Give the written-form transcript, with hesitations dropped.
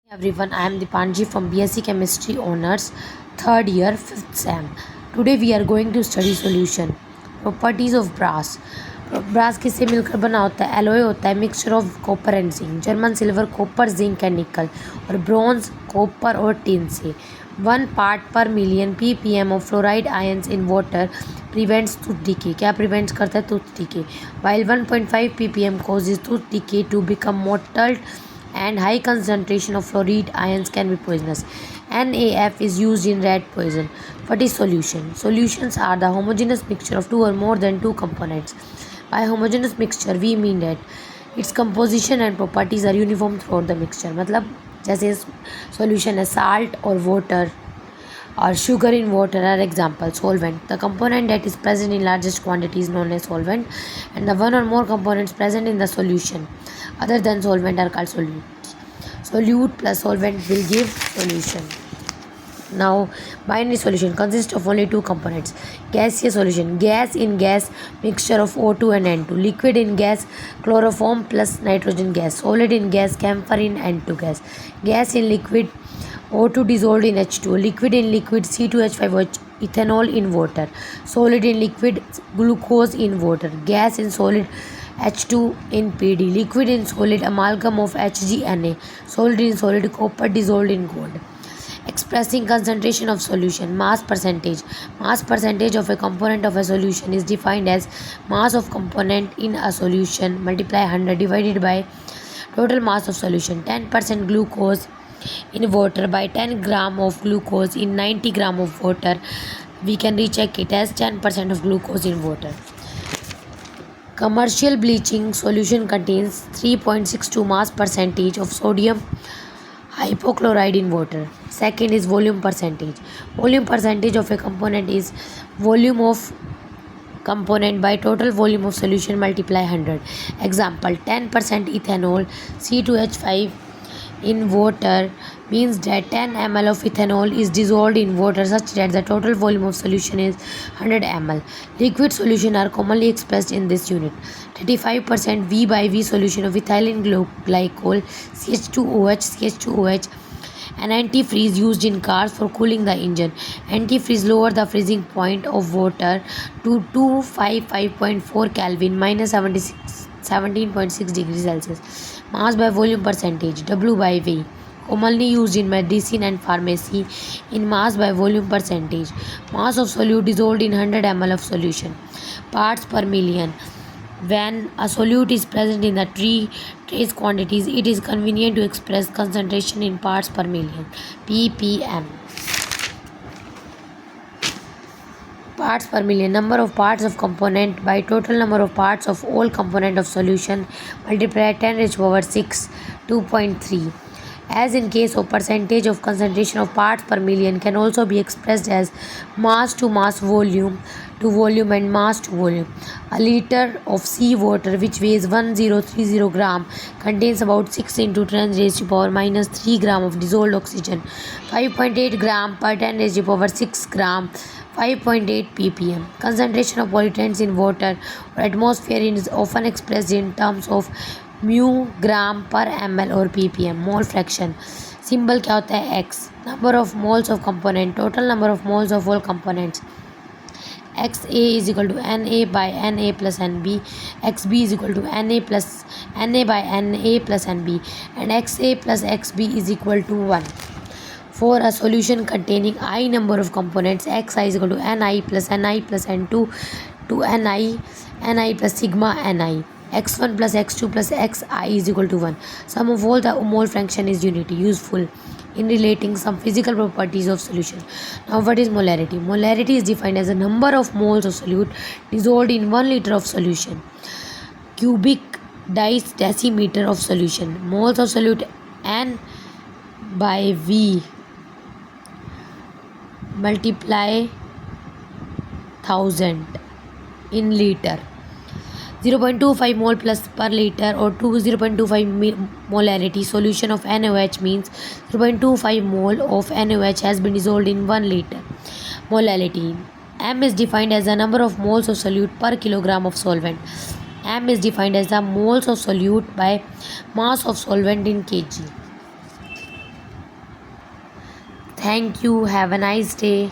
Everyone, I am Dipanji from BSc Chemistry Honors, third year, 5th Sem. Today we are going to study solution. Properties of brass. Brass किससे मिलकर बना होता है? Alloy होता है, mixture of copper and zinc. German silver copper zinc and nickel. और bronze copper और tin से. 1 part per million ppm of fluoride ions in water prevents tooth decay. क्या प्रिवेंट्स करता है? Tooth decay. While 1.5 ppm causes tooth decay to become mottled and high concentration of fluoride ions can be poisonous. NaF is used in rat poison. What is solution? Solutions are the homogeneous mixture of two or more than two components. By homogeneous mixture we mean that its composition and properties are uniform throughout the mixture. मतलब जैसे solution है salt और water or sugar in water are example. Solvent, the component that is present in largest quantity is known as solvent, and the one or more components present in the solution other than solvent are called solutes. Solute plus solvent will give solution. Now binary solution consists of only two components. Gaseous solution, gas in gas mixture of O2 and N2. Liquid in gas chloroform plus nitrogen gas. Solid in gas camphor in N2 gas. Gas in liquid O2 dissolved in H2O. Liquid in liquid C2H5OH ethanol in water. Solid in liquid glucose in water. Gas in solid H2 in PD. Liquid in solid amalgam of HgNa. Solid in solid copper dissolved in gold. Expressing concentration of solution. Mass percentage. Mass percentage of a component of a solution is defined as mass of component in a solution multiply 100 divided by total mass of solution. 10% glucose in water by 10 gram of glucose in 90 gram of water. We can recheck it as 10% of glucose in water. Commercial bleaching solution contains 3.62 mass percentage of sodium hypochlorite in water. Second is volume percentage. Volume percentage of a component is volume of component by total volume of solution multiply 100. Example, 10% ethanol C2H5 in water means that 10 ml of ethanol is dissolved in water such that the total volume of solution is 100 ml. Liquid solution are commonly expressed in this unit. 35% V by V solution of ethylene glycol CH2OH an antifreeze used in cars for cooling the engine. Antifreeze lower the freezing point of water to 255.4 Kelvin minus 17.6 degrees Celsius. Mass by volume percentage W by V commonly used in medicine and pharmacy in mass by volume percentage. Mass of solute dissolved in 100 ml of solution. Parts per million. When a solute is present in the trace quantities, it is convenient to express concentration in parts per million ppm. Parts per million, number of parts of component by total number of parts of all component of solution multiply 10 raised to power 6 2.3. As in case of percentage of concentration of parts per million can also be expressed as mass to mass, volume to volume and mass to volume. A liter of sea water which weighs 1030 gram contains about 6 into 10 raised to power minus 3 gram of dissolved oxygen. 5.8 gram per 10 raised to power 6 gram 5.8 ppm. Concentration of pollutants in water or atmosphere is often expressed in terms of mu gram per ml or ppm. Mole fraction symbol क्या होता है? x. Number of moles of component, total number of moles of all components. XA is equal to Na by Na plus Nb. XB is equal to Na plus Na by Na plus Nb, and XA plus XB is equal to 1. For a solution containing I number of components, Xi is equal to Ni plus N2 to Ni plus sigma Ni. X1 plus X2 plus Xi is equal to 1. Sum of all the mole fraction is unity, useful in relating some physical properties of solution. Now what is molarity? Molarity is defined as the number of moles of solute dissolved in 1 liter of solution. Cubic decimeter of solution. Moles of solute N by V multiply 1000 in liter. 0.25 mole plus per liter or 0.25 molarity solution of NaOH means 0.25 mole of NaOH has been dissolved in 1 liter. Molality. M is defined as the number of moles of solute per kilogram of solvent. M is defined as the moles of solute by mass of solvent in kg. Thank you. Have a nice day.